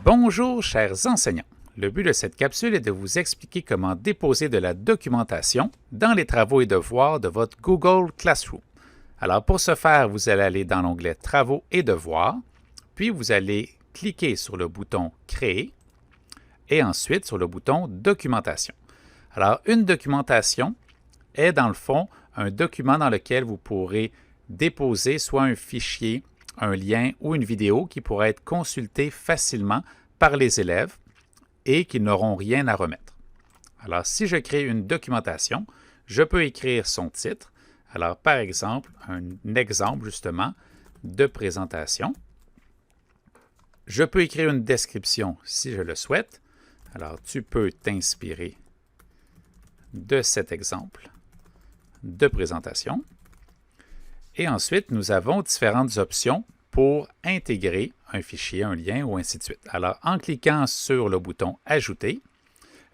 Bonjour chers enseignants, le but de cette capsule est de vous expliquer comment déposer de la documentation dans les travaux et devoirs de votre Google Classroom. Alors pour ce faire, vous allez aller dans l'onglet Travaux et devoirs, puis vous allez cliquer sur le bouton Créer et ensuite sur le bouton Documentation. Alors une documentation est dans le fond un document dans lequel vous pourrez déposer soit un fichier, un lien ou une vidéo qui pourra être consulté facilement par les élèves et qu'ils n'auront rien à remettre. Alors, si je crée une documentation, je peux écrire son titre. Alors, par exemple, un exemple justement de présentation. Je peux écrire une description si je le souhaite. Alors, tu peux t'inspirer de cet exemple de présentation. Et ensuite, nous avons différentes options pour intégrer un fichier, un lien ou ainsi de suite. Alors, en cliquant sur le bouton « Ajouter »,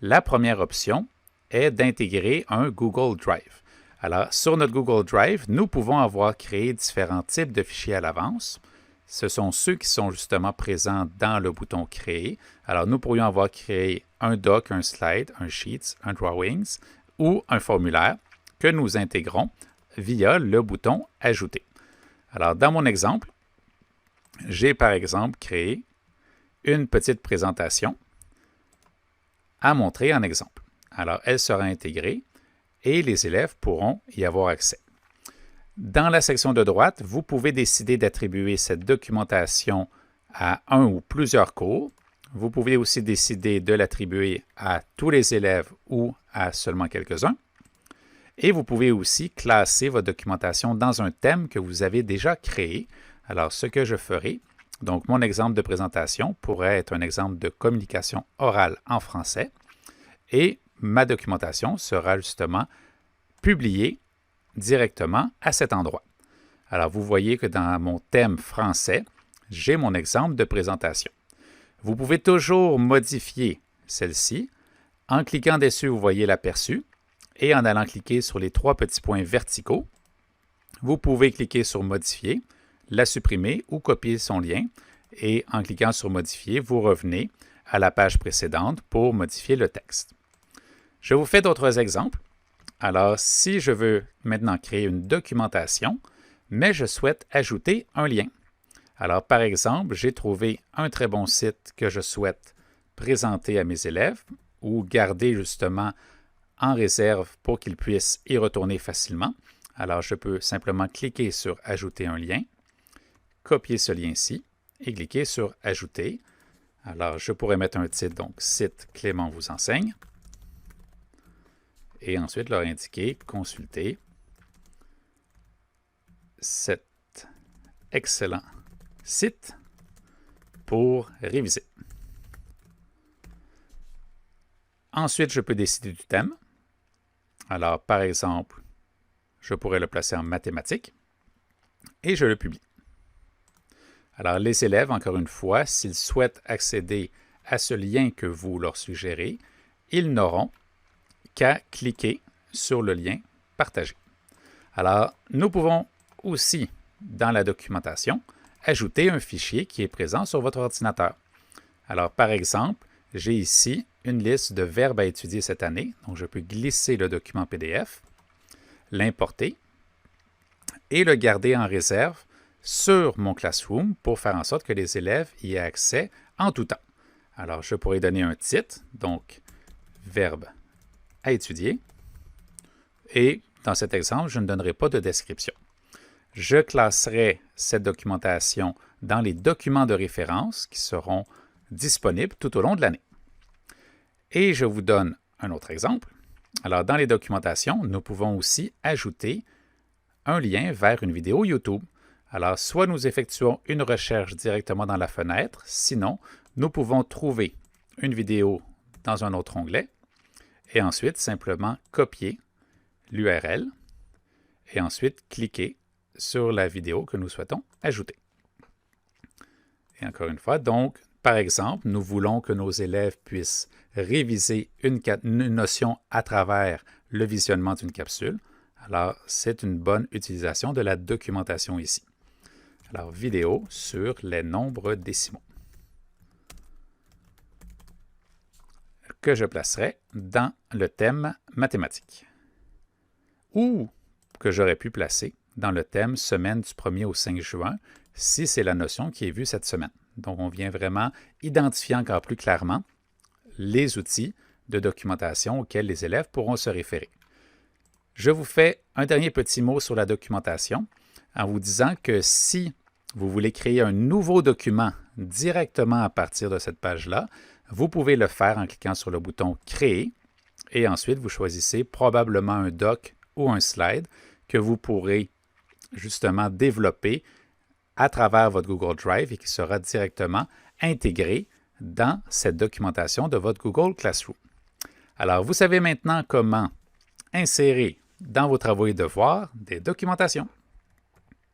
la première option est d'intégrer un Google Drive. Alors, sur notre Google Drive, nous pouvons avoir créé différents types de fichiers à l'avance. Ce sont ceux qui sont justement présents dans le bouton « Créer ». Alors, nous pourrions avoir créé un doc, un slide, un sheets, un drawings ou un formulaire que nous intégrons via le bouton « Ajouter ». Alors, dans mon exemple, j'ai par exemple créé une petite présentation à montrer en exemple. Alors, elle sera intégrée et les élèves pourront y avoir accès. Dans la section de droite, vous pouvez décider d'attribuer cette documentation à un ou plusieurs cours. Vous pouvez aussi décider de l'attribuer à tous les élèves ou à seulement quelques-uns. Et vous pouvez aussi classer votre documentation dans un thème que vous avez déjà créé. Alors, ce que je ferai, donc mon exemple de présentation pourrait être un exemple de communication orale en français et ma documentation sera justement publiée directement à cet endroit. Alors, vous voyez que dans mon thème français, j'ai mon exemple de présentation. Vous pouvez toujours modifier celle-ci. En cliquant dessus, vous voyez l'aperçu. Et en allant cliquer sur les trois petits points verticaux, vous pouvez cliquer sur « Modifier », la supprimer ou copier son lien. Et en cliquant sur « Modifier », vous revenez à la page précédente pour modifier le texte. Je vous fais d'autres exemples. Alors, si je veux maintenant créer une documentation, mais je souhaite ajouter un lien. Alors, par exemple, j'ai trouvé un très bon site que je souhaite présenter à mes élèves ou garder justement en réserve pour qu'ils puissent y retourner facilement. Alors, je peux simplement cliquer sur « Ajouter un lien », copier ce lien-ci et cliquer sur « Ajouter ». Alors, je pourrais mettre un titre, donc « Site Clément vous enseigne » et ensuite leur indiquer « Consulter cet excellent site pour réviser ». Ensuite, je peux décider du thème. Alors, par exemple, je pourrais le placer en mathématiques et je le publie. Alors, les élèves, encore une fois, s'ils souhaitent accéder à ce lien que vous leur suggérez, ils n'auront qu'à cliquer sur le lien « Partager ». Alors, nous pouvons aussi, dans la documentation, ajouter un fichier qui est présent sur votre ordinateur. Alors, par exemple, j'ai ici une liste de verbes à étudier cette année. Donc, je peux glisser le document PDF, l'importer et le garder en réserve sur mon Classroom pour faire en sorte que les élèves y aient accès en tout temps. Alors, je pourrais donner un titre, donc « Verbes à étudier » et dans cet exemple, je ne donnerai pas de description. Je classerai cette documentation dans les documents de référence qui seront disponibles tout au long de l'année. Et je vous donne un autre exemple. Alors, dans les documentations, nous pouvons aussi ajouter un lien vers une vidéo YouTube. Alors, soit nous effectuons une recherche directement dans la fenêtre, sinon, nous pouvons trouver une vidéo dans un autre onglet et ensuite simplement copier l'URL et ensuite cliquer sur la vidéo que nous souhaitons ajouter. Et encore une fois, donc, par exemple, nous voulons que nos élèves puissent réviser une notion à travers le visionnement d'une capsule. Alors, c'est une bonne utilisation de la documentation ici. Alors, vidéo sur les nombres décimaux. que je placerai dans le thème mathématiques ou que j'aurais pu placer dans le thème semaine du 1er au 5 juin si c'est la notion qui est vue cette semaine. Donc, on vient vraiment identifier encore plus clairement les outils de documentation auxquels les élèves pourront se référer. Je vous fais un dernier petit mot sur la documentation en vous disant que si vous voulez créer un nouveau document directement à partir de cette page-là, vous pouvez le faire en cliquant sur le bouton « Créer » et ensuite vous choisissez probablement un doc ou un slide que vous pourrez justement développer à travers votre Google Drive et qui sera directement intégré dans cette documentation de votre Google Classroom. Alors, vous savez maintenant comment insérer dans vos travaux et devoirs des documentations.